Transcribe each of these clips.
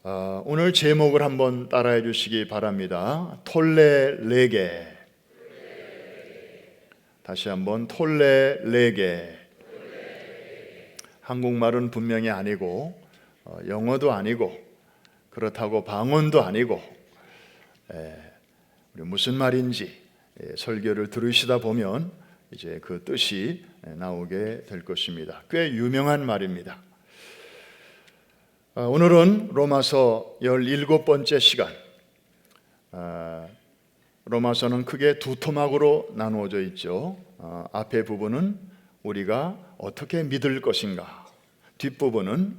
오늘 제목을 한번 따라해 주시기 바랍니다. 톨레레게. 다시 한번 톨레레게. 한국말은 분명히 아니고 영어도 아니고 그렇다고 방언도 아니고 우리 무슨 말인지 설교를 들으시다 보면 이제 그 뜻이 나오게 될 것입니다. 꽤 유명한 말입니다. 오늘은 로마서 17번째 시간. 로마서는 크게 두 토막으로 나누어져 있죠. 앞에 부분은 우리가 어떻게 믿을 것인가, 뒷부분은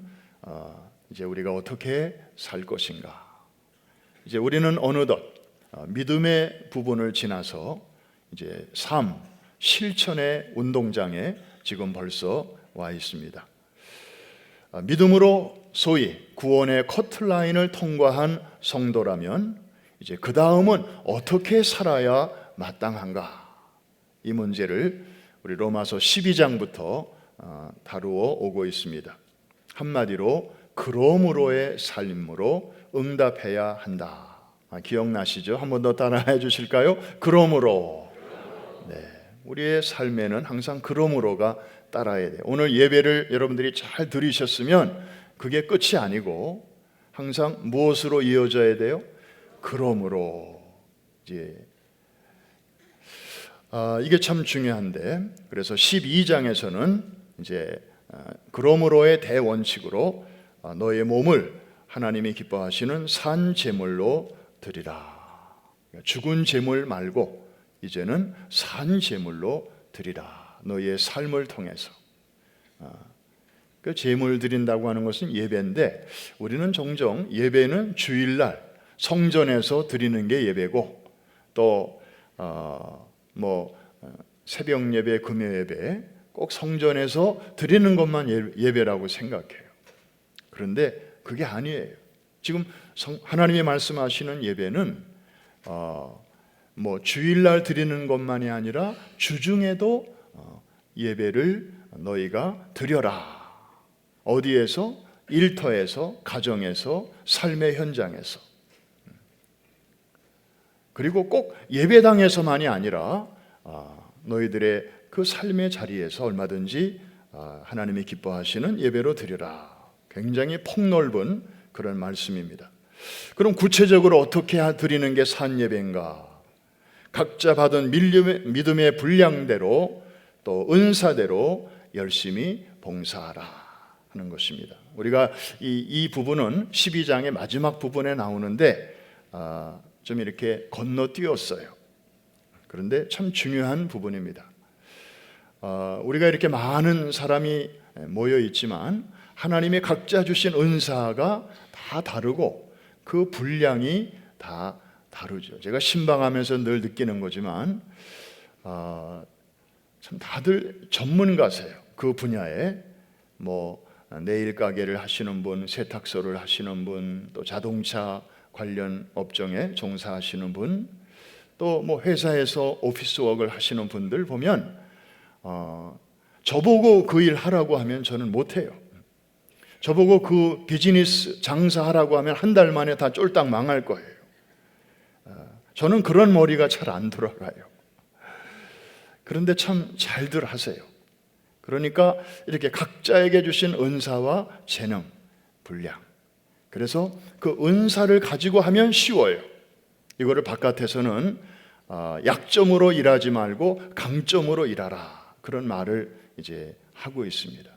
이제 우리가 어떻게 살 것인가. 이제 우리는 어느덧 믿음의 부분을 지나서 이제 삶, 실천의 운동장에 지금 벌써 와 있습니다. 믿음으로 소위 구원의 커트라인을 통과한 성도라면 이제 그 다음은 어떻게 살아야 마땅한가, 이 문제를 우리 로마서 12장부터 다루어 오고 있습니다. 한마디로 그러므로의 삶으로 응답해야 한다. 기억나시죠? 한 번 더 따라해 주실까요? 그러므로. 네, 우리의 삶에는 항상 그러므로가 따라야 돼요. 오늘 예배를 여러분들이 잘 들으셨으면 그게 끝이 아니고 항상 무엇으로 이어져야 돼요? 그러므로. 이게 참 중요한데, 그래서 12장에서는 이제 그러므로의 대원칙으로 너의 몸을 하나님이 기뻐하시는 산 제물로 드리라. 죽은 제물 말고 이제는 산 제물로 드리라. 너의 삶을 통해서. 그 제물 드린다고 하는 것은 예배인데, 우리는 종종 예배는 주일날 성전에서 드리는 게 예배고, 또 새벽 예배, 금요 예배 꼭 성전에서 드리는 것만 예배라고 생각해요. 그런데 그게 아니에요. 지금 하나님이 말씀하시는 예배는 주일날 드리는 것만이 아니라 주중에도 예배를 너희가 드려라. 어디에서? 일터에서, 가정에서, 삶의 현장에서. 그리고 꼭 예배당에서만이 아니라 너희들의 그 삶의 자리에서 얼마든지 하나님이 기뻐하시는 예배로 드리라. 굉장히 폭넓은 그런 말씀입니다. 그럼 구체적으로 어떻게 드리는 게 산 예배인가? 각자 받은 믿음의 분량대로 또 은사대로 열심히 봉사하라 하는 것입니다. 우리가 이 부분은 12장의 마지막 부분에 나오는데 좀 이렇게 건너뛰었어요. 그런데 참 중요한 부분입니다. 우리가 이렇게 많은 사람이 모여 있지만 하나님이 각자 주신 은사가 다 다르고 그 분량이 다 다르죠. 제가 신방하면서 늘 느끼는 거지만 참 다들 전문가세요. 그 분야에 네일 가게를 하시는 분, 세탁소를 하시는 분, 또 자동차 관련 업종에 종사하시는 분, 또 회사에서 오피스웍을 하시는 분들 보면 저보고 그 일 하라고 하면 저는 못해요. 저보고 그 비즈니스 장사하라고 하면 한 달 만에 다 쫄딱 망할 거예요. 저는 그런 머리가 잘 안 돌아가요. 그런데 참 잘들 하세요. 그러니까 이렇게 각자에게 주신 은사와 재능, 분량, 그래서 그 은사를 가지고 하면 쉬워요. 이거를 바깥에서는 약점으로 일하지 말고 강점으로 일하라, 그런 말을 이제 하고 있습니다.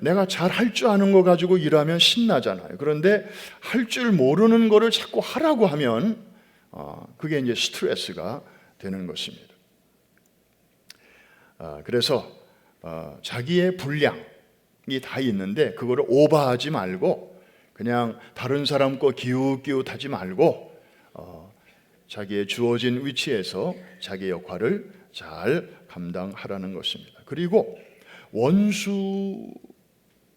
내가 잘 할 줄 아는 거 가지고 일하면 신나잖아요. 그런데 할 줄 모르는 거를 자꾸 하라고 하면 그게 이제 스트레스가 되는 것입니다. 그래서 자기의 분량이 다 있는데 그거를 오버하지 말고 그냥 다른 사람 거 기웃기웃하지 말고 자기의 주어진 위치에서 자기 역할을 잘 감당하라는 것입니다. 그리고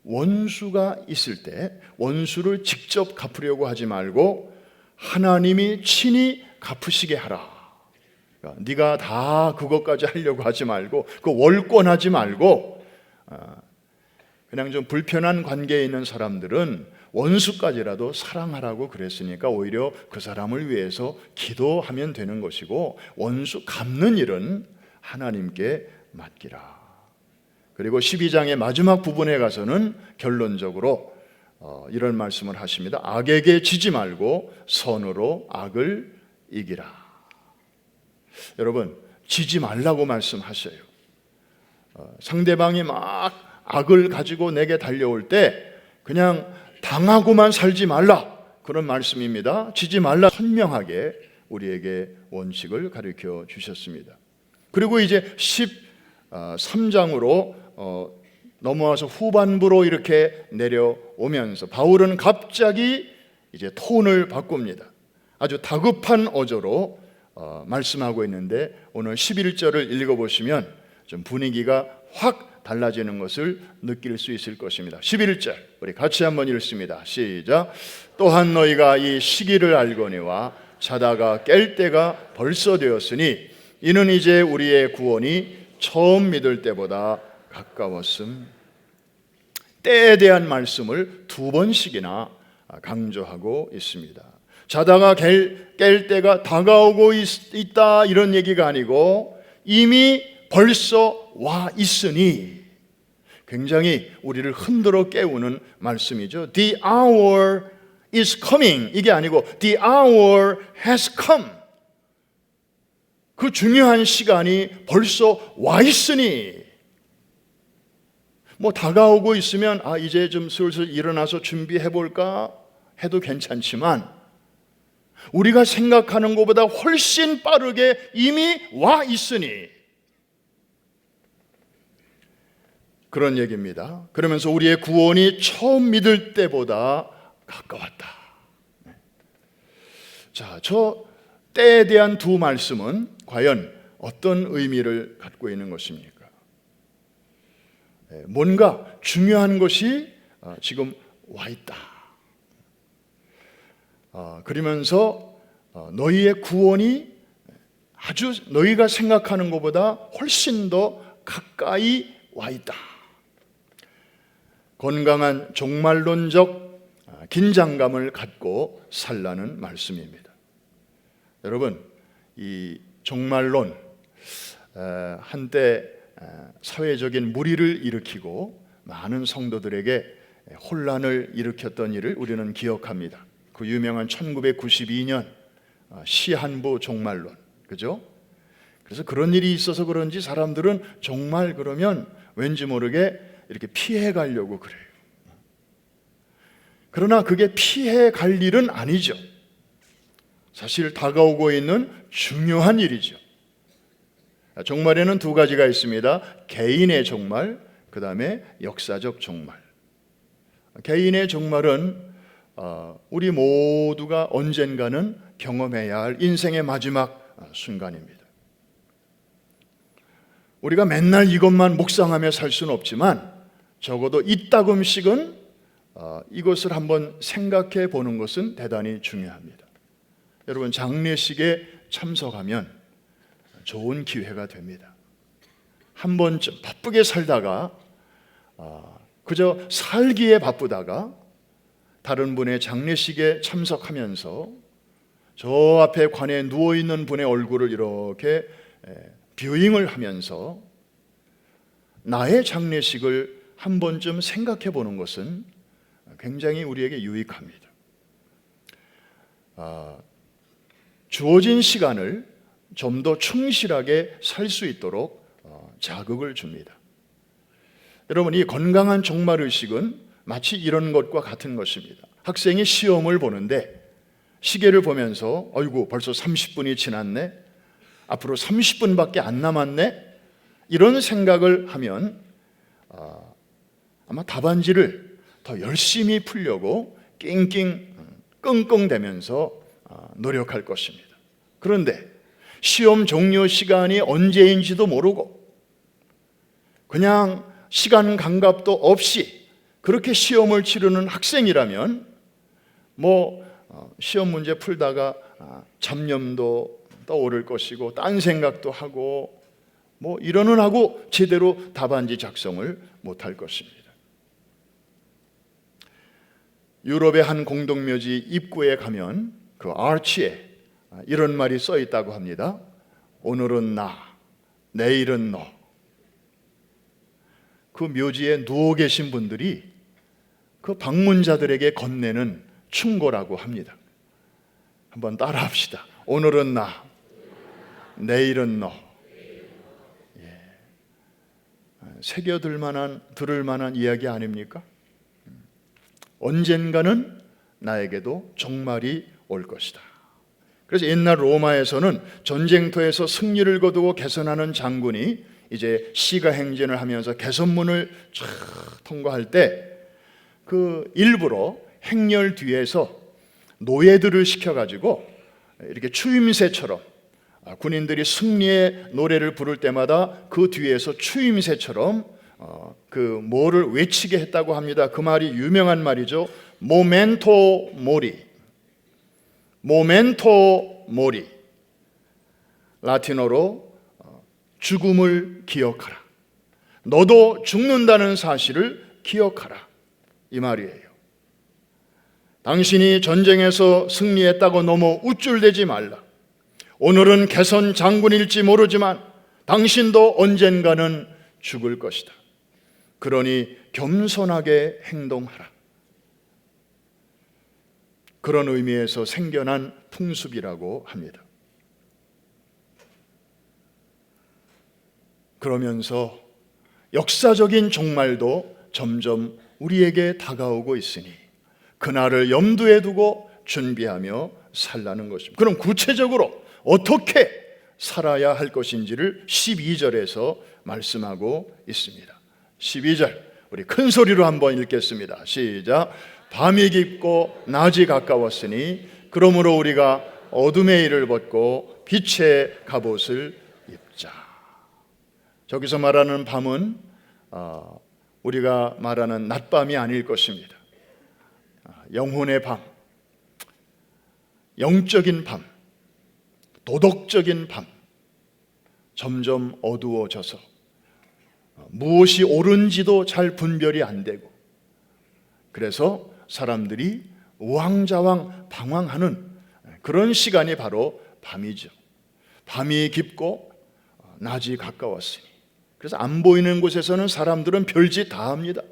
원수가 있을 때 원수를 직접 갚으려고 하지 말고 하나님이 친히 갚으시게 하라. 그러니까 네가 다 그것까지 하려고 하지 말고, 그 월권하지 말고 그냥 좀 불편한 관계에 있는 사람들은 원수까지라도 사랑하라고 그랬으니까 오히려 그 사람을 위해서 기도하면 되는 것이고, 원수 갚는 일은 하나님께 맡기라. 그리고 12장의 마지막 부분에 가서는 결론적으로 이런 말씀을 하십니다. 악에게 지지 말고 선으로 악을 이기라. 여러분, 지지 말라고 말씀하셔요. 상대방이 막 악을 가지고 내게 달려올 때 그냥 당하고만 살지 말라, 그런 말씀입니다. 지지 말라, 선명하게 우리에게 원칙을 가르쳐 주셨습니다. 그리고 이제 13장으로 넘어와서 후반부로 이렇게 내려오면서 바울은 갑자기 이제 톤을 바꿉니다. 아주 다급한 어조로 말씀하고 있는데, 오늘 11절을 읽어보시면 좀 분위기가 확 달라지는 것을 느낄 수 있을 것입니다. 11절 우리 같이 한번 읽습니다. 시작. 또한 너희가 이 시기를 알거니와 자다가 깰 때가 벌써 되었으니 이는 이제 우리의 구원이 처음 믿을 때보다 가까웠음. 때에 대한 말씀을 두 번씩이나 강조하고 있습니다. 자다가 깰 때가 다가오고 있다, 이런 얘기가 아니고 이미 벌써 와 있으니, 굉장히 우리를 흔들어 깨우는 말씀이죠. The hour is coming, 이게 아니고 The hour has come. 그 중요한 시간이 벌써 와 있으니, 뭐 다가오고 있으면 이제 좀 슬슬 일어나서 준비해 볼까 해도 괜찮지만, 우리가 생각하는 것보다 훨씬 빠르게 이미 와 있으니, 그런 얘기입니다. 그러면서 우리의 구원이 처음 믿을 때보다 가까웠다. 자, 저 때에 대한 두 말씀은 과연 어떤 의미를 갖고 있는 것입니까? 뭔가 중요한 것이 지금 와 있다. 그러면서 너희의 구원이 아주 너희가 생각하는 것보다 훨씬 더 가까이 와 있다. 건강한 종말론적 긴장감을 갖고 살라는 말씀입니다. 여러분, 이 종말론, 한때 사회적인 무리를 일으키고 많은 성도들에게 혼란을 일으켰던 일을 우리는 기억합니다. 그 유명한 1992년 시한부 종말론, 그죠? 그래서 그런 일이 있어서 그런지 사람들은 정말 그러면 왠지 모르게 이렇게 피해 가려고 그래요. 그러나 그게 피해 갈 일은 아니죠. 사실 다가오고 있는 중요한 일이죠. 종말에는 두 가지가 있습니다. 개인의 종말, 그 다음에 역사적 종말. 개인의 종말은 우리 모두가 언젠가는 경험해야 할 인생의 마지막 순간입니다. 우리가 맨날 이것만 묵상하며 살 수는 없지만 적어도 이따금씩은 이것을 한번 생각해 보는 것은 대단히 중요합니다. 여러분, 장례식에 참석하면 좋은 기회가 됩니다. 한 번쯤 바쁘게 살다가 그저 살기에 바쁘다가 다른 분의 장례식에 참석하면서 저 앞에 관에 누워있는 분의 얼굴을 이렇게 뷰잉을 하면서 나의 장례식을 한 번쯤 생각해 보는 것은 굉장히 우리에게 유익합니다. 주어진 시간을 좀 더 충실하게 살 수 있도록 자극을 줍니다. 여러분, 이 건강한 종말의식은 마치 이런 것과 같은 것입니다. 학생이 시험을 보는데 시계를 보면서 어이구 벌써 30분이 지났네, 앞으로 30분밖에 안 남았네, 이런 생각을 하면 아마 답안지를 더 열심히 풀려고 끙끙대면서 노력할 것입니다. 그런데 시험 종료 시간이 언제인지도 모르고 그냥 시간 감각도 없이 그렇게 시험을 치르는 학생이라면 시험 문제 풀다가 잡념도 떠오를 것이고 딴 생각도 하고 이러는 하고 제대로 답안지 작성을 못할 것입니다. 유럽의 한 공동묘지 입구에 가면 그 아치에 이런 말이 써 있다고 합니다. 오늘은 나, 내일은 너. 그 묘지에 누워 계신 분들이 그 방문자들에게 건네는 충고라고 합니다. 한번 따라 합시다. 오늘은 나, 내일은 너. 새겨들 만한, 들을 만한 이야기 아닙니까? 언젠가는 나에게도 종말이 올 것이다. 그래서 옛날 로마에서는 전쟁터에서 승리를 거두고 개선하는 장군이 이제 시가 행진을 하면서 개선문을 쫙 통과할 때 그 일부러 행렬 뒤에서 노예들을 시켜가지고 이렇게 추임새처럼 군인들이 승리의 노래를 부를 때마다 그 뒤에서 추임새처럼 그 뭐를 외치게 했다고 합니다. 그 말이 유명한 말이죠. 모멘토 모리. 모멘토 모리. 라틴어로 죽음을 기억하라. 너도 죽는다는 사실을 기억하라. 이 말이에요. 당신이 전쟁에서 승리했다고 너무 우쭐대지 말라. 오늘은 개선 장군일지 모르지만 당신도 언젠가는 죽을 것이다. 그러니 겸손하게 행동하라. 그런 의미에서 생겨난 풍습이라고 합니다. 그러면서 역사적인 종말도 점점 우리에게 다가오고 있으니 그날을 염두에 두고 준비하며 살라는 것입니다. 그럼 구체적으로 어떻게 살아야 할 것인지를 12절에서 말씀하고 있습니다. 12절 우리 큰 소리로 한번 읽겠습니다. 시작. 밤이 깊고 낮이 가까웠으니 그러므로 우리가 어둠의 일을 벗고 빛의 갑옷을 입자. 저기서 말하는 밤은 우리가 말하는 낮밤이 아닐 것입니다. 영혼의 밤, 영적인 밤, 도덕적인 밤, 점점 어두워져서 무엇이 옳은지도 잘 분별이 안 되고, 그래서 사람들이 우왕좌왕 방황하는 그런 시간이 바로 밤이죠. 밤이 깊고 낮이 가까웠으니, 그래서 안 보이는 곳에서는 사람들은 별짓 다 합니다.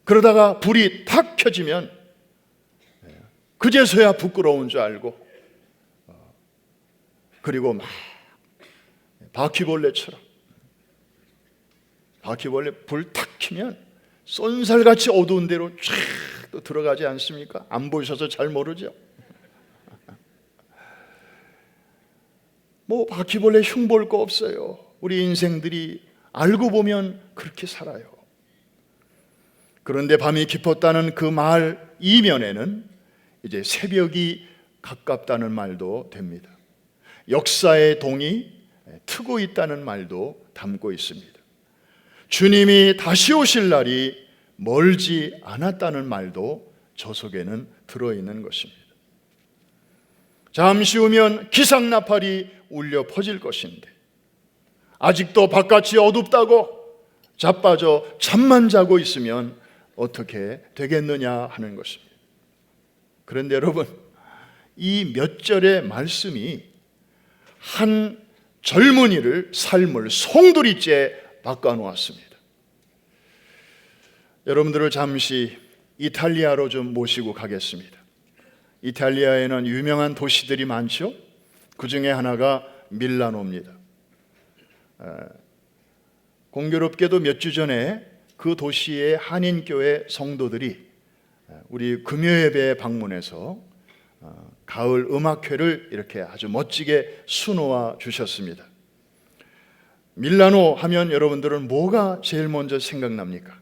그러다가 불이 탁 켜지면 그제서야 부끄러운 줄 알고, 그리고 막 바퀴벌레처럼, 바퀴벌레 불 탁 켜면 쏜살같이 어두운 데로 쫙 또 들어가지 않습니까? 안 보셔서 잘 모르죠. 뭐 바퀴벌레 흉볼 거 없어요. 우리 인생들이 알고 보면 그렇게 살아요. 그런데 밤이 깊었다는 그 말 이면에는 이제 새벽이 가깝다는 말도 됩니다. 역사의 동이 트고 있다는 말도 담고 있습니다. 주님이 다시 오실 날이 멀지 않았다는 말도 저 속에는 들어있는 것입니다. 잠시 후면 기상나팔이 울려 퍼질 것인데 아직도 바깥이 어둡다고 자빠져 잠만 자고 있으면 어떻게 되겠느냐 하는 것입니다. 그런데 여러분, 이 몇 절의 말씀이 한 젊은이를 삶을 송두리째 바꿔놓았습니다. 여러분들을 잠시 이탈리아로 좀 모시고 가겠습니다. 이탈리아에는 유명한 도시들이 많죠. 그 중에 하나가 밀라노입니다. 공교롭게도 몇 주 전에 그 도시의 한인교회 성도들이 우리 금요예배에 방문해서 가을 음악회를 이렇게 아주 멋지게 수놓아 주셨습니다. 밀라노 하면 여러분들은 뭐가 제일 먼저 생각납니까?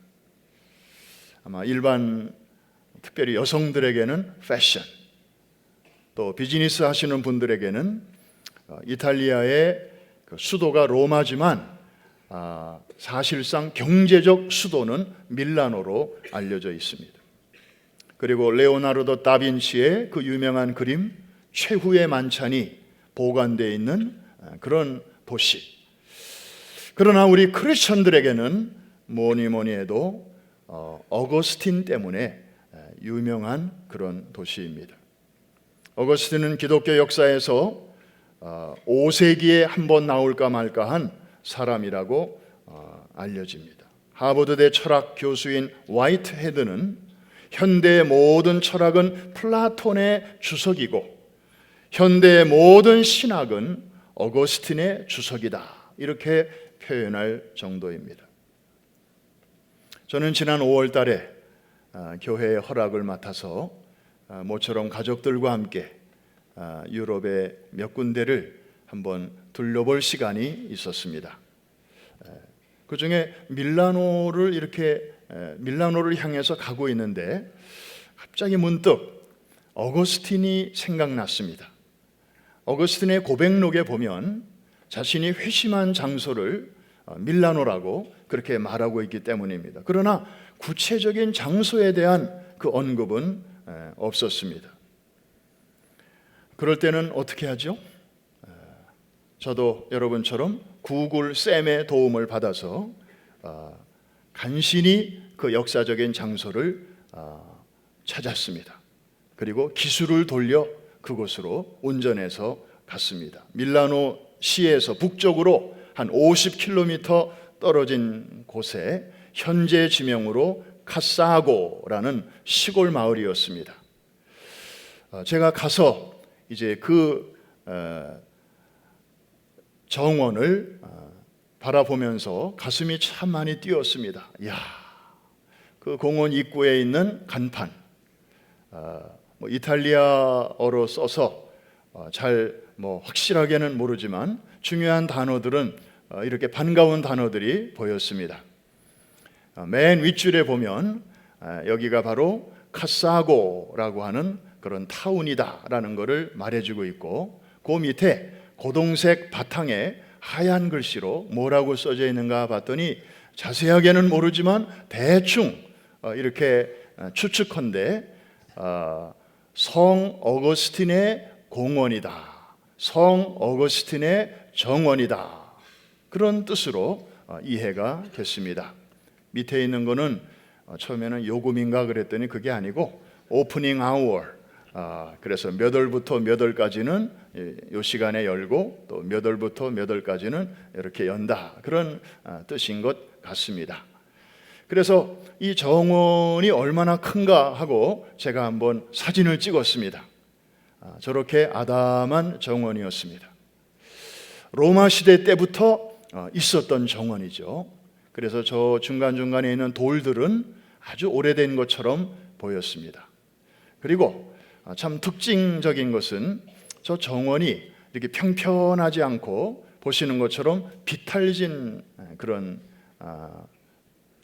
아마 일반, 특별히 여성들에게는 패션, 또 비즈니스 하시는 분들에게는 이탈리아의 그 수도가 로마지만 사실상 경제적 수도는 밀라노로 알려져 있습니다. 그리고 레오나르도 다빈치의 그 유명한 그림 최후의 만찬이 보관되어 있는 그런 도시. 그러나 우리 크리스천들에게는 뭐니 해도 어거스틴 때문에 유명한 그런 도시입니다. 어거스틴은 기독교 역사에서 5세기에 한 번 나올까 말까한 사람이라고 알려집니다. 하버드대 철학 교수인 화이트헤드는 현대의 모든 철학은 플라톤의 주석이고 현대의 모든 신학은 어거스틴의 주석이다, 이렇게 표현할 정도입니다. 저는 지난 5월 달에 교회의 허락을 맡아서 모처럼 가족들과 함께 유럽의 몇 군데를 한번 둘러볼 시간이 있었습니다. 그 중에 밀라노를 향해서 가고 있는데 갑자기 문득 어거스틴이 생각났습니다. 어거스틴의 고백록에 보면 자신이 회심한 장소를 밀라노라고 그렇게 말하고 있기 때문입니다. 그러나 구체적인 장소에 대한 그 언급은 없었습니다. 그럴 때는 어떻게 하죠? 저도 여러분처럼 구글 쌤의 도움을 받아서 간신히 그 역사적인 장소를 찾았습니다. 그리고 기술을 돌려 그곳으로 운전해서 갔습니다. 밀라노 시에서 북쪽으로 한 50km 떨어진 곳에 현재 지명으로 카사고라는 시골 마을이었습니다. 제가 가서 이제 그 정원을 바라보면서 가슴이 참 많이 뛰었습니다. 이야, 그 공원 입구에 있는 간판, 이탈리아어로 써서 잘 확실하게는 모르지만 중요한 단어들은 이렇게 반가운 단어들이 보였습니다. 맨 윗줄에 보면 여기가 바로 카사고라고 하는 그런 타운이다라는 것을 말해주고 있고, 그 밑에 고동색 바탕에 하얀 글씨로 뭐라고 써져 있는가 봤더니 자세하게는 모르지만 대충 이렇게 추측컨대 성 어거스틴의 공원이다, 성 어거스틴의 정원이다, 그런 뜻으로 이해가 됐습니다. 밑에 있는 거는 처음에는 요금인가 그랬더니 그게 아니고 오프닝 아워, 그래서 몇 월부터 몇 월까지는 이 시간에 열고 또 몇 월부터 몇 월까지는 이렇게 연다, 그런 뜻인 것 같습니다. 그래서 이 정원이 얼마나 큰가 하고 제가 한번 사진을 찍었습니다. 저렇게 아담한 정원이었습니다. 로마 시대 때부터 있었던 정원이죠. 그래서 저 중간중간에 있는 돌들은 아주 오래된 것처럼 보였습니다. 그리고 참 특징적인 것은 저 정원이 이렇게 평평하지 않고 보시는 것처럼 비탈진 그런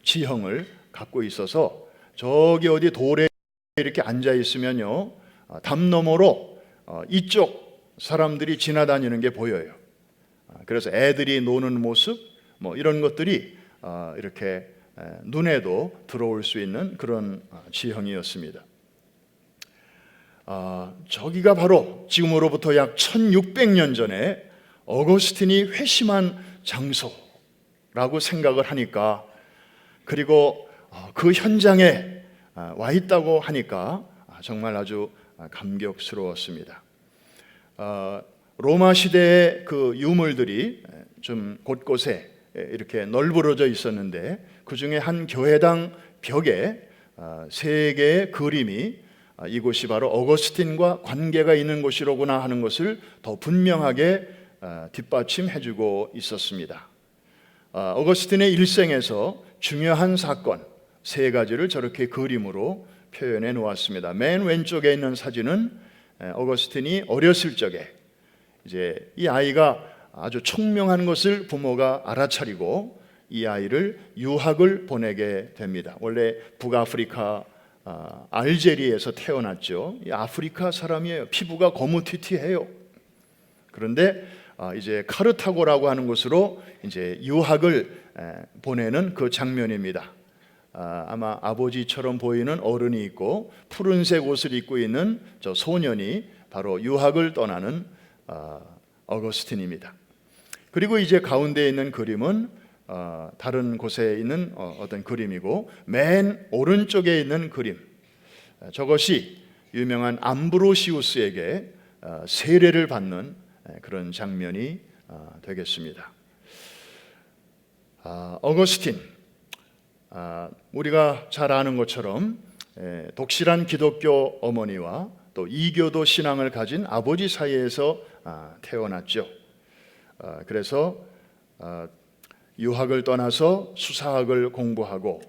지형을 갖고 있어서 저기 어디 돌에 이렇게 앉아 있으면요, 담 너머로 이쪽 사람들이 지나다니는 게 보여요. 그래서 애들이 노는 모습 이런 것들이 이렇게 눈에도 들어올 수 있는 그런 지형이었습니다. 저기가 바로 지금으로부터 약 1600년 전에 어거스틴이 회심한 장소라고 생각을 하니까, 그리고 그 현장에 와 있다고 하니까 정말 아주 감격스러웠습니다. 로마 시대의 그 유물들이 좀 곳곳에 이렇게 널브러져 있었는데 그 중에 한 교회당 벽에 3개의 그림이 이곳이 바로 어거스틴과 관계가 있는 곳이로구나 하는 것을 더 분명하게 뒷받침해주고 있었습니다. 어거스틴의 일생에서 중요한 사건 3가지를 저렇게 그림으로 표현해 놓았습니다. 맨 왼쪽에 있는 사진은 어거스틴이 어렸을 적에 이제 이 아이가 아주 총명한 것을 부모가 알아차리고 이 아이를 유학을 보내게 됩니다. 원래 북아프리카 알제리에서 태어났죠. 이 아프리카 사람이에요. 피부가 거무튀튀해요. 그런데 이제 카르타고라고 하는 곳으로 이제 유학을 보내는 그 장면입니다. 아마 아버지처럼 보이는 어른이 있고 푸른색 옷을 입고 있는 저 소년이 바로 유학을 떠나는 어거스틴입니다. 그리고 이제 가운데 있는 그림은 다른 곳에 있는 어떤 그림이고, 맨 오른쪽에 있는 그림, 저것이 유명한 암브로시우스에게 세례를 받는 그런 장면이 되겠습니다. 어거스틴, 우리가 잘 아는 것처럼 독실한 기독교 어머니와 또 이교도 신앙을 가진 아버지 사이에서 태어났죠. 그래서 유학을 떠나서 수사학을 공부하고,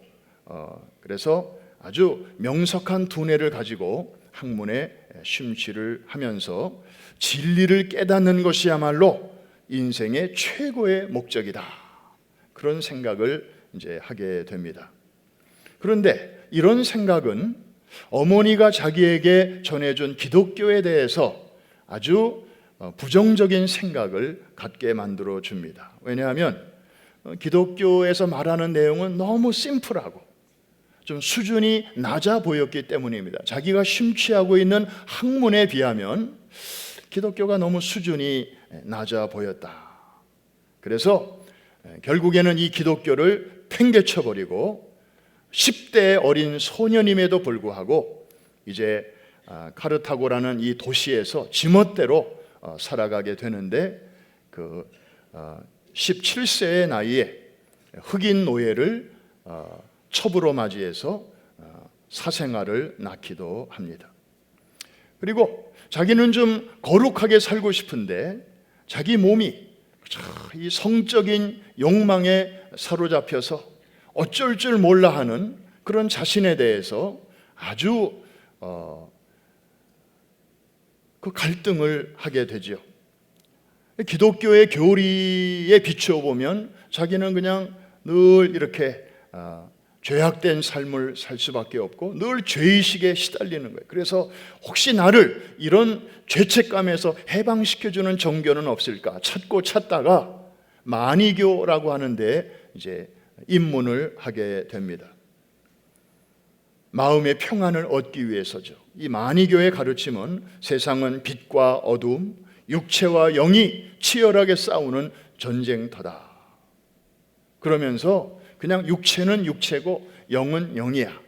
그래서 아주 명석한 두뇌를 가지고 학문에 심취를 하면서 진리를 깨닫는 것이야말로 인생의 최고의 목적이다, 그런 생각을 이제 하게 됩니다. 그런데 이런 생각은 어머니가 자기에게 전해준 기독교에 대해서 아주 부정적인 생각을 갖게 만들어 줍니다. 왜냐하면 기독교에서 말하는 내용은 너무 심플하고 좀 수준이 낮아 보였기 때문입니다. 자기가 심취하고 있는 학문에 비하면 기독교가 너무 수준이 낮아 보였다. 그래서 결국에는 이 기독교를 팽개쳐버리고 10대 어린 소년임에도 불구하고 이제 카르타고라는 이 도시에서 지멋대로 살아가게 되는데, 그 17세의 나이에 흑인 노예를 첩으로 맞이해서 사생아를 낳기도 합니다. 그리고 자기는 좀 거룩하게 살고 싶은데 자기 몸이 이 성적인 욕망에 사로잡혀서 어쩔 줄 몰라 하는 그런 자신에 대해서 아주 그 갈등을 하게 되죠. 기독교의 교리에 비추어 보면 자기는 그냥 늘 이렇게 죄악된 삶을 살 수밖에 없고 늘 죄의식에 시달리는 거예요. 그래서 혹시 나를 이런 죄책감에서 해방시켜주는 종교는 없을까 찾고 찾다가 마니교라고 하는데 이제 입문을 하게 됩니다. 마음의 평안을 얻기 위해서죠. 이 마니교의 가르침은 세상은 빛과 어둠, 육체와 영이 치열하게 싸우는 전쟁터다. 그러면서 그냥 육체는 육체고 영은 영이야.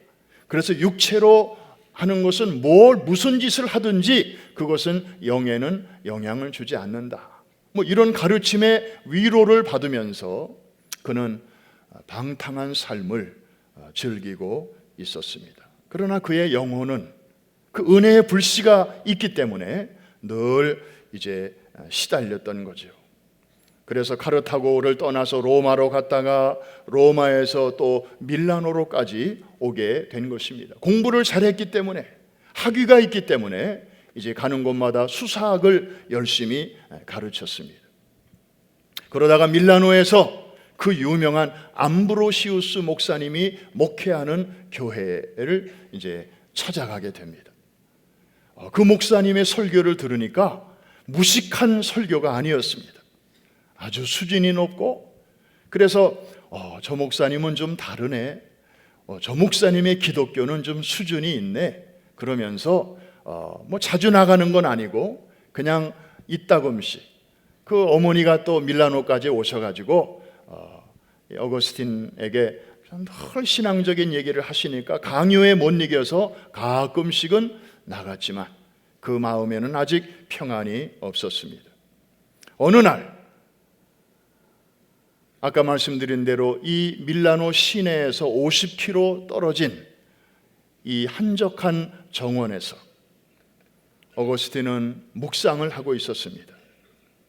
그래서 육체로 하는 것은 무슨 짓을 하든지 그것은 영에는 영향을 주지 않는다. 이런 가르침의 위로를 받으면서 그는 방탕한 삶을 즐기고 있었습니다. 그러나 그의 영혼은 그 은혜의 불씨가 있기 때문에 늘 이제 시달렸던 거죠. 그래서 카르타고를 떠나서 로마로 갔다가 로마에서 또 밀라노로까지 오게 된 것입니다. 공부를 잘했기 때문에, 학위가 있기 때문에 이제 가는 곳마다 수사학을 열심히 가르쳤습니다. 그러다가 밀라노에서 그 유명한 암브로시우스 목사님이 목회하는 교회를 이제 찾아가게 됩니다. 그 목사님의 설교를 들으니까 무식한 설교가 아니었습니다. 아주 수준이 높고, 그래서 저 목사님은 좀 다르네, 저 목사님의 기독교는 좀 수준이 있네, 그러면서 자주 나가는 건 아니고 그냥 이따금씩 그 어머니가 또 밀라노까지 오셔가지고 어거스틴에게 늘 신앙적인 얘기를 하시니까 강요에 못 이겨서 가끔씩은 나갔지만 그 마음에는 아직 평안이 없었습니다. 어느 날 아까 말씀드린 대로 이 밀라노 시내에서 50km 떨어진 이 한적한 정원에서 어거스틴은 묵상을 하고 있었습니다.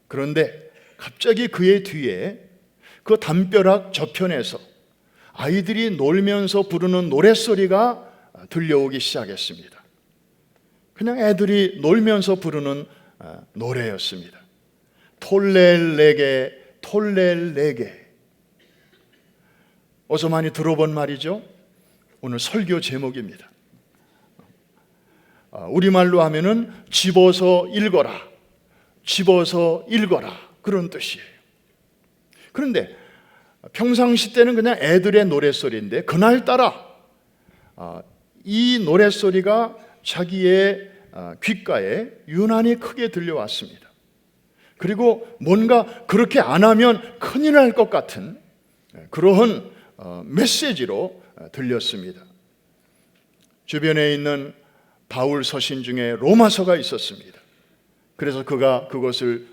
그런데 갑자기 그의 뒤에 그 담벼락 저편에서 아이들이 놀면서 부르는 노랫소리가 들려오기 시작했습니다. 그냥 애들이 놀면서 부르는 노래였습니다. 톨렐레게 톨렐레게. 어서 많이 들어본 말이죠. 오늘 설교 제목입니다. 우리말로 하면은 집어서 읽어라, 집어서 읽어라, 그런 뜻이에요. 그런데 평상시 때는 그냥 애들의 노랫소리인데 그날따라 이 노랫소리가 자기의 귓가에 유난히 크게 들려왔습니다. 그리고 뭔가 그렇게 안 하면 큰일 날 것 같은 그러한 메시지로 들렸습니다. 주변에 있는 바울 서신 중에 로마서가 있었습니다. 그래서 그가 그것을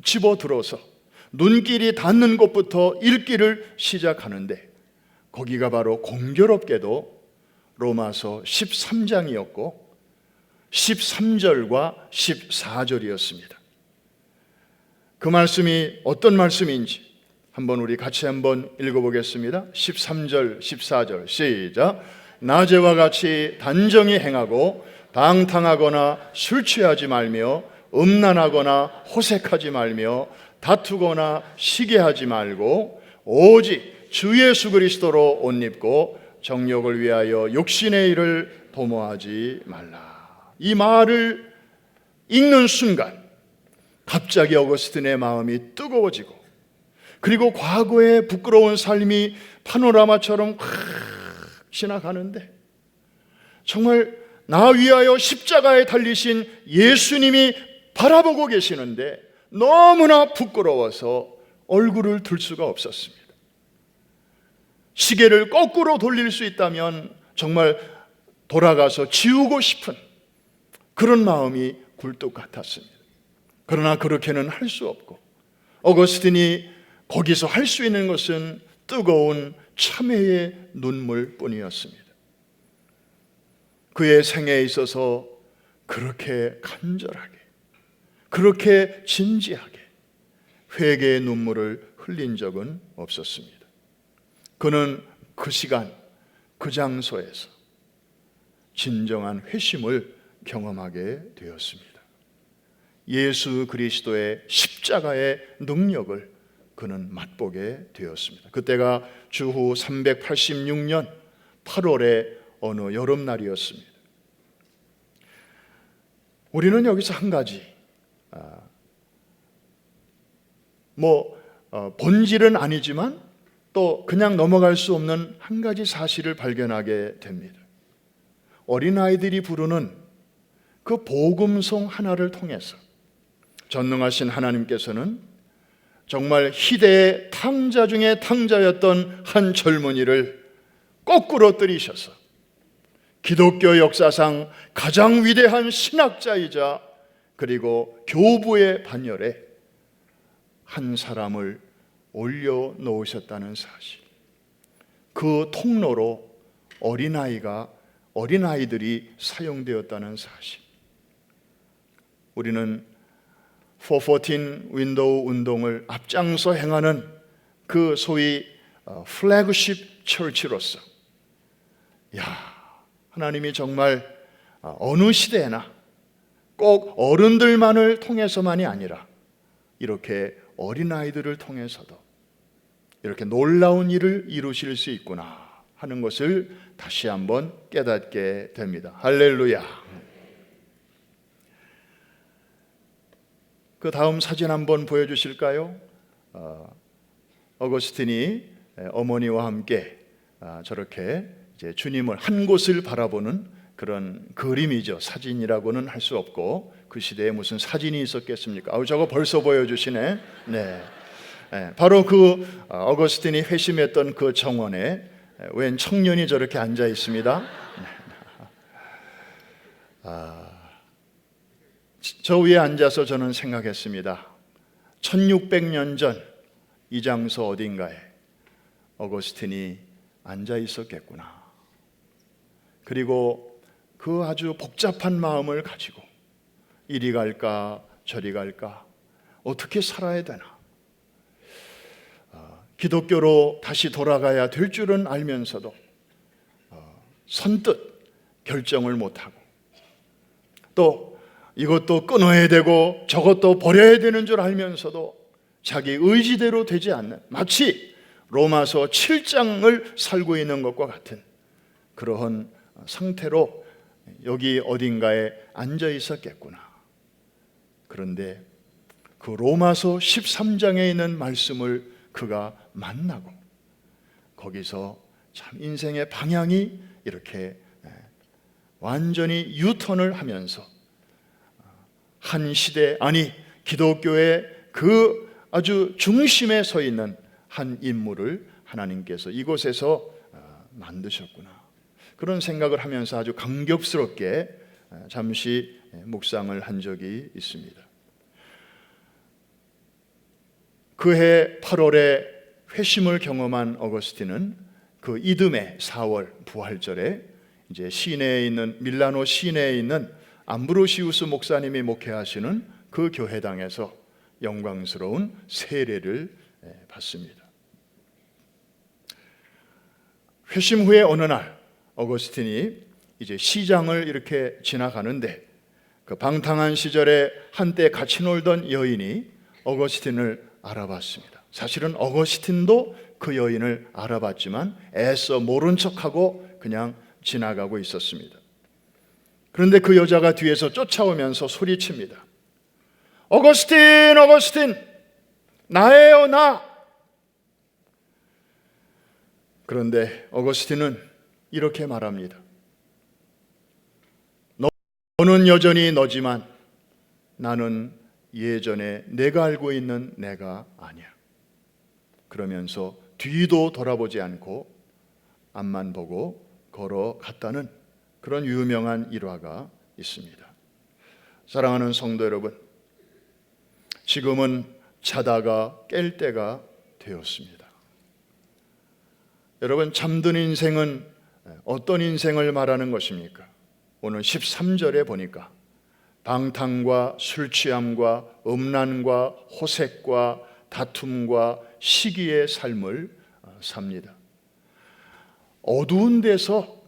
집어들어서 눈길이 닿는 곳부터 읽기를 시작하는데 거기가 바로 공교롭게도 로마서 13장이었고 13절과 14절이었습니다. 그 말씀이 어떤 말씀인지 한번 우리 같이 한번 읽어보겠습니다. 13절, 14절 시작. 낮에와 같이 단정히 행하고 방탕하거나 술 취하지 말며 음란하거나 호색하지 말며 다투거나 시기하지 말고 오직 주 예수 그리스도로 옷 입고 정욕을 위하여 육신의 일을 도모하지 말라. 이 말을 읽는 순간 갑자기 어거스틴의 마음이 뜨거워지고 그리고 과거의 부끄러운 삶이 파노라마처럼 확 지나가는데 정말 나 위하여 십자가에 달리신 예수님이 바라보고 계시는데 너무나 부끄러워서 얼굴을 들 수가 없었습니다. 시계를 거꾸로 돌릴 수 있다면 정말 돌아가서 지우고 싶은 그런 마음이 굴뚝 같았습니다. 그러나 그렇게는 할 수 없고 어거스틴이 거기서 할 수 있는 것은 뜨거운 참회의 눈물뿐이었습니다. 그의 생애에 있어서 그렇게 간절하게, 그렇게 진지하게 회개의 눈물을 흘린 적은 없었습니다. 그는 그 시간, 그 장소에서 진정한 회심을 경험하게 되었습니다. 예수 그리스도의 십자가의 능력을 그는 맛보게 되었습니다. 그때가 주후 386년 8월의 어느 여름날이었습니다. 우리는 여기서 한 가지 본질은 아니지만 또 그냥 넘어갈 수 없는 한 가지 사실을 발견하게 됩니다. 어린아이들이 부르는 그 복음송 하나를 통해서 전능하신 하나님께서는 정말 희대의 탕자 중에 탕자였던 한 젊은이를 거꾸로 들이셔서 기독교 역사상 가장 위대한 신학자이자 그리고 교부의 반열에 한 사람을 올려놓으셨다는 사실, 그 통로로 어린아이들이 사용되었다는 사실, 우리는 414 윈도우 운동을 앞장서 행하는 그 소위 플래그십 처치로서 하나님이 정말 어느 시대나 꼭 어른들만을 통해서만이 아니라 이렇게 어린아이들을 통해서도 이렇게 놀라운 일을 이루실 수 있구나 하는 것을 다시 한번 깨닫게 됩니다. 할렐루야. 그 다음 사진 한번 보여주실까요? 어거스틴이 어머니와 함께 저렇게 이제 주님을 한 곳을 바라보는 그런 그림이죠. 사진이라고는 할 수 없고 그 시대에 무슨 사진이 있었겠습니까? 저거 벌써 보여주시네. 네. 바로 그 어거스틴이 회심했던 그 정원에 웬 청년이 저렇게 앉아 있습니다. 저 위에 앉아서 저는 생각했습니다. 1600년 전 이 장소 어딘가에 어거스틴이 앉아 있었겠구나. 그리고 그 아주 복잡한 마음을 가지고 이리 갈까 저리 갈까 어떻게 살아야 되나, 기독교로 다시 돌아가야 될 줄은 알면서도 선뜻 결정을 못하고 또 이것도 끊어야 되고 저것도 버려야 되는 줄 알면서도 자기 의지대로 되지 않는, 마치 로마서 7장을 살고 있는 것과 같은 그러한 상태로 여기 어딘가에 앉아 있었겠구나. 그런데 그 로마서 13장에 있는 말씀을 그가 만나고 거기서 참 인생의 방향이 이렇게 완전히 유턴을 하면서 한 시대, 아니 기독교의 그 아주 중심에 서 있는 한 인물을 하나님께서 이곳에서 만드셨구나. 그런 생각을 하면서 아주 감격스럽게 잠시 묵상을 한 적이 있습니다. 그해 8월에 회심을 경험한 어거스틴은 그 이듬해 4월 부활절에 이제 시내에 있는 밀라노 시내에 있는 암브로시우스 목사님이 목회하시는 그 교회당에서 영광스러운 세례를 받습니다. 회심 후에 어느 날 어거스틴이 이제 시장을 이렇게 지나가는데 그 방탕한 시절에 한때 같이 놀던 여인이 어거스틴을 알아봤습니다. 사실은 어거스틴도 그 여인을 알아봤지만 애써 모른 척하고 그냥 지나가고 있었습니다. 그런데 그 여자가 뒤에서 쫓아오면서 소리칩니다. 어거스틴, 어거스틴, 나예요, 나. 그런데 어거스틴은 이렇게 말합니다. 너는 여전히 너지만 나는 예전에 내가 알고 있는 내가 아니야. 그러면서 뒤도 돌아보지 않고 앞만 보고 걸어갔다는 그런 유명한 일화가 있습니다. 사랑하는 성도 여러분, 지금은 자다가 깰 때가 되었습니다. 여러분, 잠든 인생은 어떤 인생을 말하는 것입니까? 오늘 13절에 보니까 방탕과 술취함과 음란과 호색과 다툼과 시기의 삶을 삽니다. 어두운 데서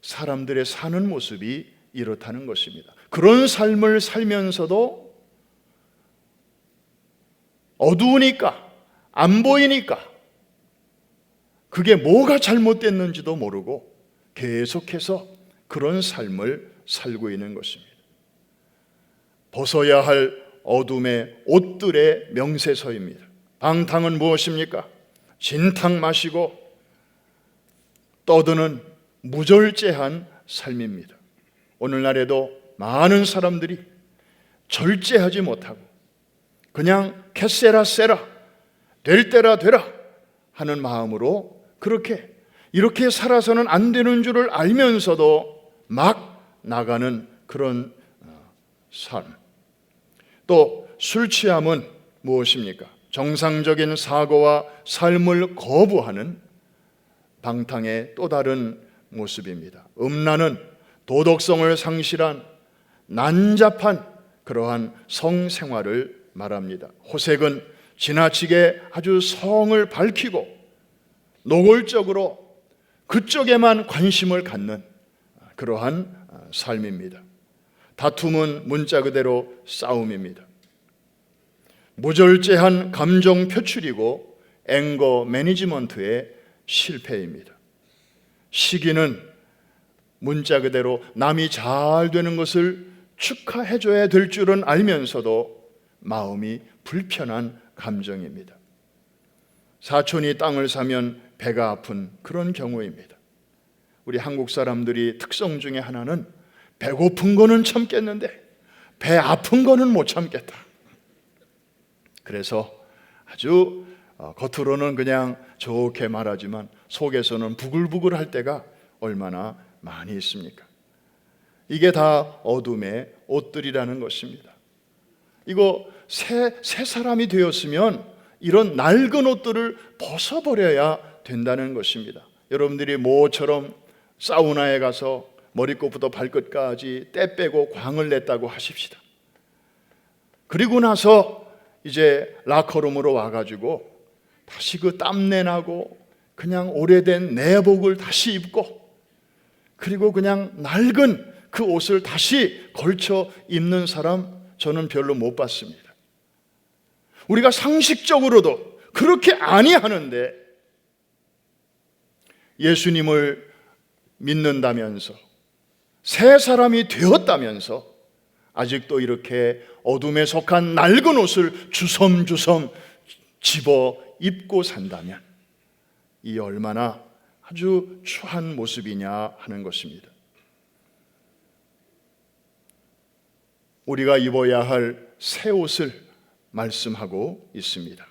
사람들의 사는 모습이 이렇다는 것입니다. 그런 삶을 살면서도 어두우니까, 안 보이니까 그게 뭐가 잘못됐는지도 모르고 계속해서 그런 삶을 살고 있는 것입니다. 벗어야 할 어둠의 옷들의 명세서입니다. 방탕은 무엇입니까? 진탕 마시고 떠드는 무절제한 삶입니다. 오늘날에도 많은 사람들이 절제하지 못하고 그냥 캐세라 세라, 될 때라 되라 하는 마음으로 이렇게 살아서는 안 되는 줄을 알면서도 막 나가는 그런 삶. 또 술 취함은 무엇입니까? 정상적인 사고와 삶을 거부하는 방탕의 또 다른 모습입니다. 음란은 도덕성을 상실한 난잡한 그러한 성생활을 말합니다. 호색은 지나치게 아주 성을 밝히고 노골적으로 그쪽에만 관심을 갖는 그러한 삶입니다. 다툼은 문자 그대로 싸움입니다. 무절제한 감정 표출이고 앵거 매니지먼트의 실패입니다. 시기는 문자 그대로 남이 잘 되는 것을 축하해줘야 될 줄은 알면서도 마음이 불편한 감정입니다. 사촌이 땅을 사면 배가 아픈 그런 경우입니다. 우리 한국 사람들이 특성 중에 하나는 배고픈 거는 참겠는데 배 아픈 거는 못 참겠다. 그래서 아주 겉으로는 그냥 좋게 말하지만 속에서는 부글부글할 때가 얼마나 많이 있습니까? 이게 다 어둠의 옷들이라는 것입니다. 이거 새 사람이 되었으면 이런 낡은 옷들을 벗어버려야 된다는 것입니다. 여러분들이 모처럼 사우나에 가서 머리끝부터 발끝까지 때 빼고 광을 냈다고 하십시다. 그리고 나서 이제 라커룸으로 와가지고 다시 그 땀내 나고 그냥 오래된 내복을 다시 입고 그리고 그냥 낡은 그 옷을 다시 걸쳐 입는 사람 저는 별로 못 봤습니다. 우리가 상식적으로도 그렇게 아니하는데 예수님을 믿는다면서 새 사람이 되었다면서 아직도 이렇게 어둠에 속한 낡은 옷을 주섬주섬 집어 입고 산다면 이 얼마나 아주 추한 모습이냐 하는 것입니다. 우리가 입어야 할 새 옷을 말씀하고 있습니다.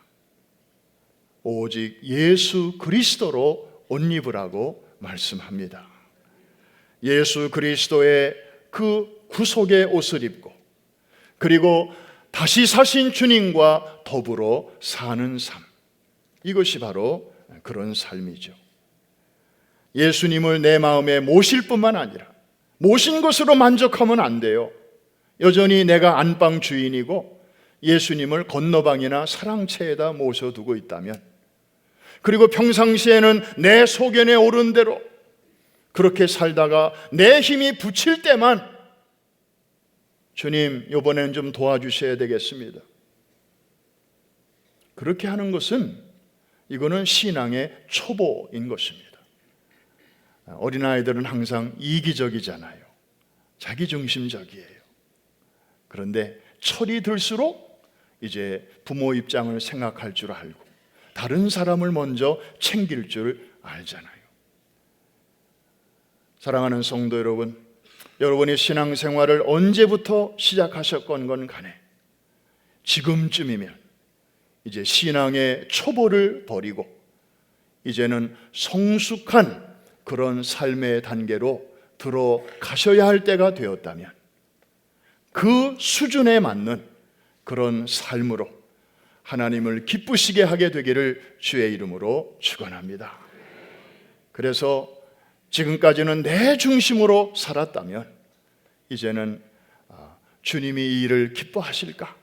오직 예수 그리스도로 옷 입으라고 말씀합니다. 예수 그리스도의 그 구속의 옷을 입고 그리고 다시 사신 주님과 더불어 사는 삶, 이것이 바로 그런 삶이죠. 예수님을 내 마음에 모실 뿐만 아니라 모신 것으로 만족하면 안 돼요. 여전히 내가 안방 주인이고 예수님을 건너방이나 사랑채에다 모셔두고 있다면, 그리고 평상시에는 내 소견에 오른 대로 그렇게 살다가 내 힘이 붙일 때만 주님 이번에는 좀 도와주셔야 되겠습니다, 그렇게 하는 것은 이거는 신앙의 초보인 것입니다. 어린아이들은 항상 이기적이잖아요. 자기중심적이에요. 그런데 철이 들수록 이제 부모 입장을 생각할 줄 알고 다른 사람을 먼저 챙길 줄 알잖아요. 사랑하는 성도 여러분, 여러분이 신앙생활을 언제부터 시작하셨건 간에 지금쯤이면 이제 신앙의 초보를 버리고 이제는 성숙한 그런 삶의 단계로 들어가셔야 할 때가 되었다면 그 수준에 맞는 그런 삶으로 하나님을 기쁘시게 하게 되기를 주의 이름으로 축원합니다. 그래서 지금까지는 내 중심으로 살았다면 이제는 주님이 이 일을 기뻐하실까?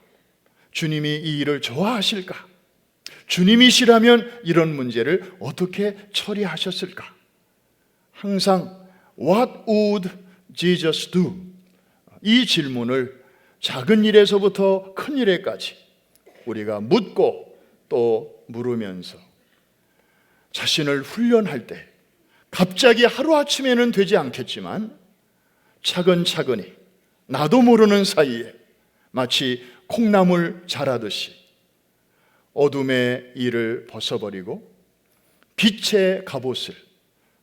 주님이 이 일을 좋아하실까? 주님이시라면 이런 문제를 어떻게 처리하셨을까? 항상 What would Jesus do? 이 질문을 작은 일에서부터 큰 일에까지 우리가 묻고 또 물으면서 자신을 훈련할 때 갑자기 하루아침에는 되지 않겠지만 차근차근히 나도 모르는 사이에 마치 콩나물 자라듯이 어둠의 일을 벗어버리고 빛의 갑옷을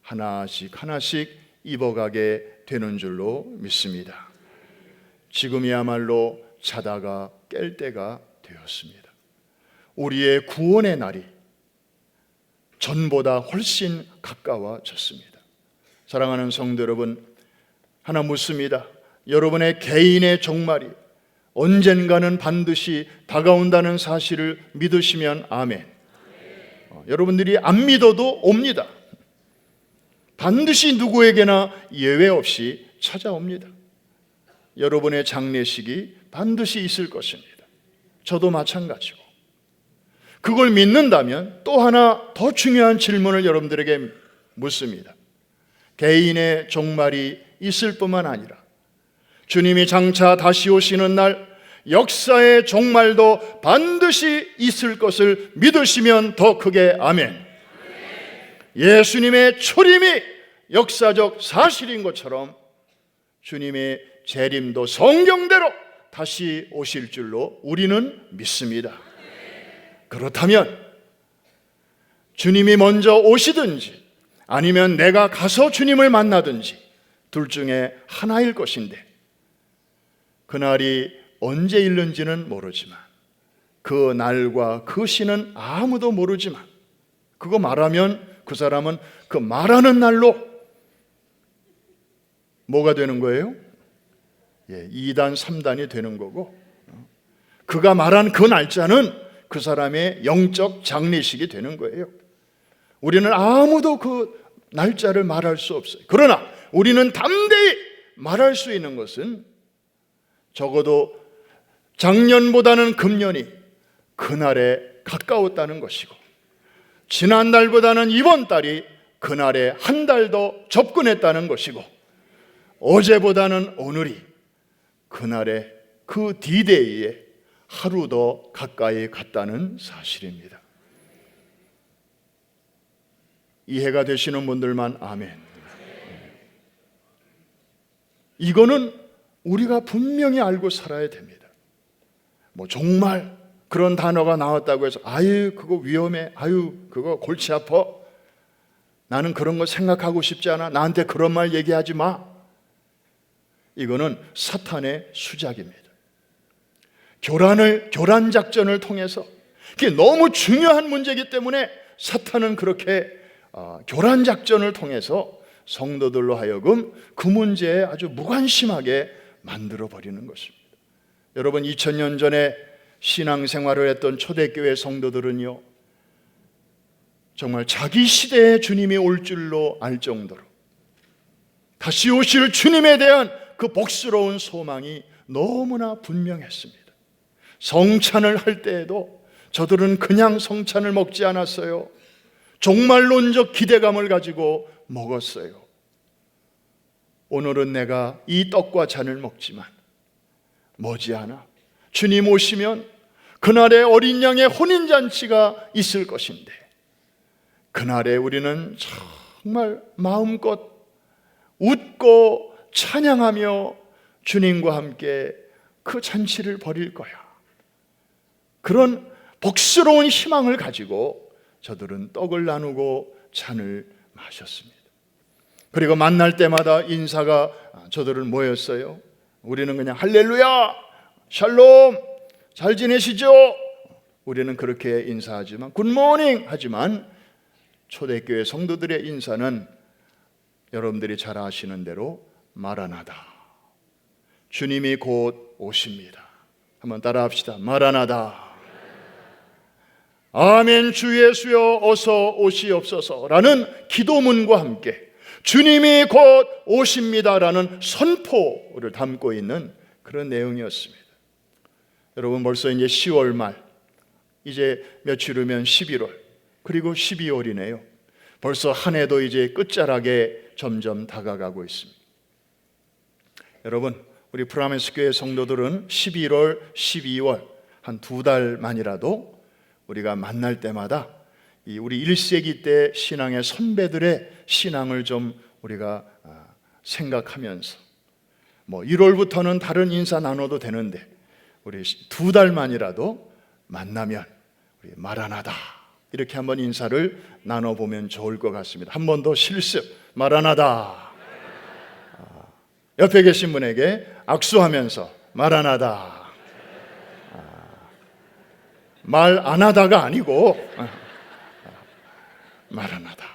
하나씩 하나씩 입어가게 되는 줄로 믿습니다. 지금이야말로 자다가 깰 때가 되었습니다. 우리의 구원의 날이 전보다 훨씬 가까워졌습니다. 사랑하는 성도 여러분, 하나 묻습니다. 여러분의 개인의 종말이 언젠가는 반드시 다가온다는 사실을 믿으시면 아멘. 여러분들이 안 믿어도 옵니다. 반드시 누구에게나 예외 없이 찾아옵니다. 여러분의 장례식이 반드시 있을 것입니다. 저도 마찬가지고. 그걸 믿는다면 또 하나 더 중요한 질문을 여러분들에게 묻습니다. 개인의 종말이 있을 뿐만 아니라 주님이 장차 다시 오시는 날 역사의 종말도 반드시 있을 것을 믿으시면 더 크게 아멘. 예수님의 초림이 역사적 사실인 것처럼 주님의 재림도 성경대로 다시 오실 줄로 우리는 믿습니다. 그렇다면 주님이 먼저 오시든지 아니면 내가 가서 주님을 만나든지 둘 중에 하나일 것인데, 그날이 언제 있는지는 모르지만 그 날과 그 시는 아무도 모르지만 그거 말하면 그 사람은 그 말하는 날로 뭐가 되는 거예요? 2단 3단이 되는 거고, 그가 말한 그 날짜는 그 사람의 영적 장례식이 되는 거예요. 우리는 아무도 그 날짜를 말할 수 없어요. 그러나 우리는 담대히 말할 수 있는 것은 적어도 작년보다는 금년이 그날에 가까웠다는 것이고, 지난달보다는 이번 달이 그날에 한 달 더 접근했다는 것이고, 어제보다는 오늘이 그날에 그 D-Day에 하루 더 가까이 갔다는 사실입니다. 이해가 되시는 분들만 아멘. 이거는 우리가 분명히 알고 살아야 됩니다. 뭐 정말 그런 단어가 나왔다고 해서 아유 그거 위험해, 아유 그거 골치 아파, 나는 그런 거 생각하고 싶지 않아, 나한테 그런 말 얘기하지 마, 이거는 사탄의 수작입니다. 교란 작전을 통해서 그게 너무 중요한 문제이기 때문에 사탄은 그렇게 교란 작전을 통해서 성도들로 하여금 그 문제에 아주 무관심하게 만들어 버리는 것입니다. 여러분, 2000년 전에 신앙생활을 했던 초대교회 성도들은요, 정말 자기 시대에 주님이 올 줄로 알 정도로 다시 오실 주님에 대한 그 복스러운 소망이 너무나 분명했습니다. 성찬을 할 때에도 저들은 그냥 성찬을 먹지 않았어요. 종말론적 기대감을 가지고 먹었어요. 오늘은 내가 이 떡과 잔을 먹지만 머지않아 주님 오시면 그날에 어린 양의 혼인잔치가 있을 것인데, 그날에 우리는 정말 마음껏 웃고 찬양하며 주님과 함께 그 잔치를 벌일 거야. 그런 복스러운 희망을 가지고 저들은 떡을 나누고 잔을 마셨습니다. 그리고 만날 때마다 인사가 저들은 뭐였어요? 우리는 그냥 할렐루야, 샬롬, 잘 지내시죠? 우리는 그렇게 인사하지만, 굿모닝 하지만 초대교회 성도들의 인사는 여러분들이 잘 아시는 대로 마라나다, 주님이 곧 오십니다. 한번 따라합시다. 마라나다, 아멘, 주 예수여 어서 오시옵소서라는 기도문과 함께 주님이 곧 오십니다라는 선포를 담고 있는 그런 내용이었습니다. 여러분, 벌써 이제 10월 말, 이제 며칠 후면 11월, 그리고 12월이네요. 벌써 한 해도 이제 끝자락에 점점 다가가고 있습니다. 여러분, 우리 프라미스 교회 성도들은 11월, 12월 한 2달만이라도 우리가 만날 때마다 이 우리 1세기 때 신앙의 선배들의 신앙을 좀 우리가 생각하면서, 뭐 1월부터는 다른 인사 나눠도 되는데 우리 2달만이라도 만나면 우리 마라나다 이렇게 한번 인사를 나눠보면 좋을 것 같습니다. 한 번 더 실습, 마라나다. 옆에 계신 분에게 악수하면서 마라나다. 말 안 하다가 아니고 마라나다.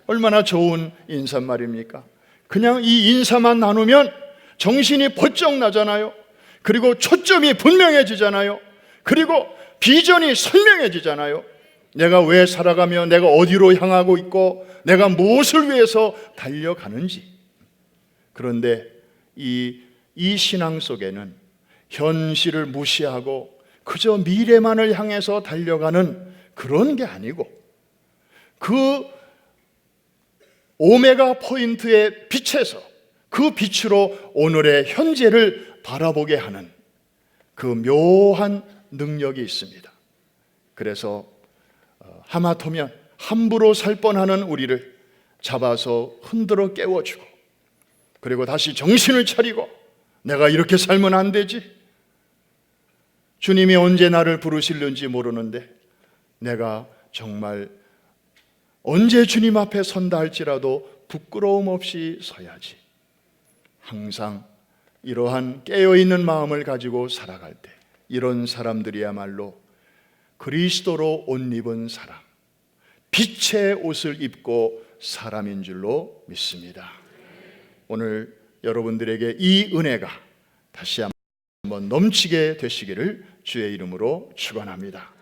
얼마나 좋은 인사말입니까? 그냥 이 인사만 나누면 정신이 번쩍 나잖아요. 그리고 초점이 분명해지잖아요. 그리고 비전이 선명해지잖아요. 내가 왜 살아가며 내가 어디로 향하고 있고 내가 무엇을 위해서 달려가는지. 그런데 이 신앙 속에는 현실을 무시하고 그저 미래만을 향해서 달려가는 그런 게 아니고, 그 오메가 포인트의 빛에서 그 빛으로 오늘의 현재를 바라보게 하는 그 묘한 능력이 있습니다. 그래서 하마터면 함부로 살 뻔하는 우리를 잡아서 흔들어 깨워주고, 그리고 다시 정신을 차리고 내가 이렇게 살면 안 되지, 주님이 언제 나를 부르실는지 모르는데 내가 정말 언제 주님 앞에 선다 할지라도 부끄러움 없이 서야지. 항상 이러한 깨어있는 마음을 가지고 살아갈 때 이런 사람들이야말로 그리스도로 옷 입은 사람, 빛의 옷을 입고 사람인 줄로 믿습니다. 오늘 여러분들에게 이 은혜가 다시 한번 넘치게 되시기를 주의 이름으로 축원합니다.